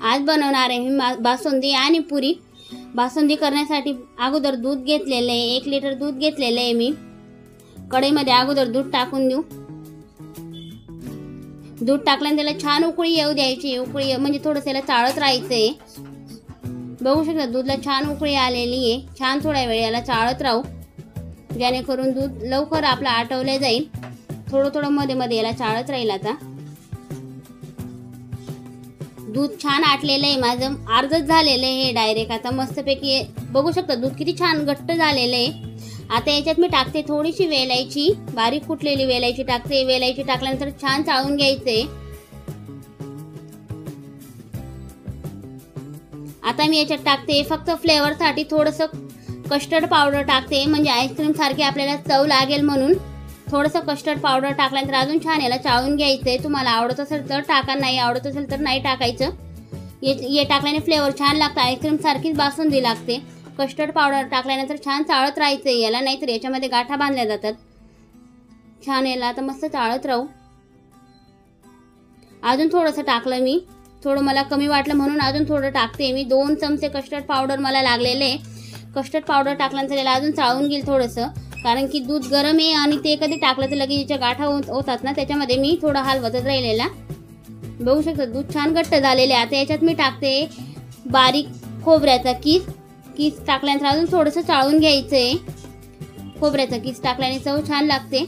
आज बनवणार आहे मी बासुंदी आणि पुरी। बासुंदी करण्यासाठी अगोदर दूध घेतलेले आहे, 1 लिटर दूध घेतलेले आहे मी। कढईमध्ये अगोदर दूध टाकून देऊ। दूध टाकल्यानंतर त्याला छान उकळी येऊ द्यायची। उकळी म्हणजे थोडं त्याला चाळत राहायचंय। बघू शकता दूधला छान उकळी आलेली आहे। छान थोड्या वेळ याला चाळत राहू, जेणेकरून दूध लवकर आपलं आटवलं जाईल। थोडं मध्ये मध्ये याला चाळत राहील। आता दूध छान आटलेलं आहे माझं, अर्धच झालेलं आहे डायरेक्ट। आता मस्तपैकी बघू शकता दूध किती छान घट्ट झालेलं आहे। आता याच्यात मी टाकते थोडीशी वेलायची, बारीक कुटलेली वेलायची टाकते। वेलायची टाकल्यानंतर छान चाळून घ्यायचे। आता मी याच्यात टाकते फक्त फ्लेवर साठी थोडंसं कस्टर्ड पावडर टाकते, म्हणजे आईस्क्रीम सारखी आपल्याला चव लागेल म्हणून। थोडंसं कस्टर्ड पावडर टाकल्यानंतर अजून छान याला चाळून घ्यायचंय। तुम्हाला आवडत असेल तर टाका, नाही आवडत असेल तर नाही टाकायचं। हे टाकल्याने फ्लेवर छान लागतं, आईस्क्रीम सारखीच बासुंदी लागते। कस्टर्ड पावडर टाकल्यानंतर छान चाळत राहायचंय याला, नाहीतर याच्यामध्ये गाठा बांधल्या जातात। छान याला आता मस्त चाळत राहू। अजून थोडंसं टाकलं मी, थोडं मला कमी वाटलं म्हणून अजून थोडं टाकते मी। 2 चमचे कस्टर्ड पावडर मला लागलेले। कस्टर्ड पावडर टाकल्यानंतर याला अजून चाळून घेईल थोडंसं, कारण की दूध गरम आहे आणि ते कधी टाकलं तर लगेच याच्या गाठा होतात ना, त्याच्यामध्ये मी थोडं हलवतच राहिलेला। बघू शकता दूध छान घट्ट झालेले। आता याच्यात मी टाकते बारीक खोबऱ्याचा किस टाकल्यानंतर अजून थोडंसं चाळून घ्यायचंय। खोबऱ्याचा किस टाकल्याने चव छान लागते।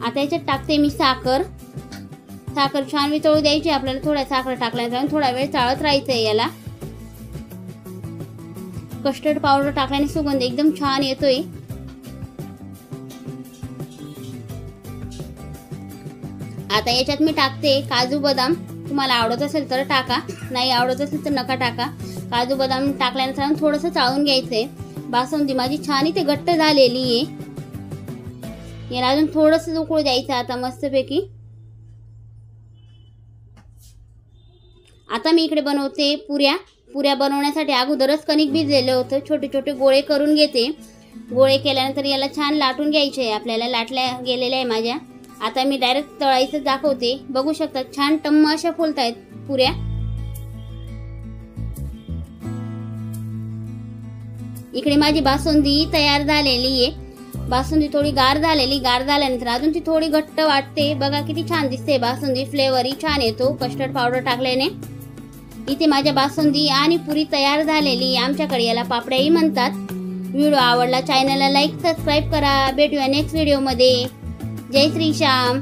आता याच्यात टाकते मी साखर छान वितळू द्यायची आपल्याला। थोड्या साखर टाकल्यानंतर थोडा वेळ चाळत राहायचंय याला। कस्टर्ड पावडर टाकल्याने सुगंध एकदम छान येतोय। आता याच्यात मी टाकते काजू बदाम। तुम्हाला आवडत असेल तर टाका, नाही आवडत असेल तर नका टाका। काजू बदाम टाकल्यानंतर थोडंसं चाळून घ्यायचंय। बासुंदी माझी छान इथे घट्ट झालेली आहे। याला अजून थोडंसं उकळू द्यायचं आता मस्तपैकी। आता मी इकडे बनवते पुऱ्या बनवण्यासाठी अगोदरच कणिक भिजलेलं होतं। छोटे छोटे गोळे करून घेते। गोळे केल्यानंतर याला छान लाटून घ्यायचे आहे आपल्याला। लाटल्या गेलेल्या आहे माझ्या। आता मी डायरेक्ट तळायचं दाखवते। बघू शकता छान टम्म अशा फुलतायत पुऱ्या। इकडे माझी बासुंदी तयार झालेली आहे। बासुंदी थोडी गार झाल्यानंतर अजून ती थोडी घट्ट वाटते। बघा किती छान दिसते बासुंदी, फ्लेवरही छान येतो कस्टर्ड पावडर टाकल्याने। इथे माझ्या बासुंदी आणि पुरी तयार झालेली। आमच्याकडे याला पापड्याही म्हणतात। व्हिडिओ आवडला चॅनलला लाईक सबस्क्राईब करा। भेटूया नेक्स्ट व्हिडिओ मध्ये। जय श्री श्याम।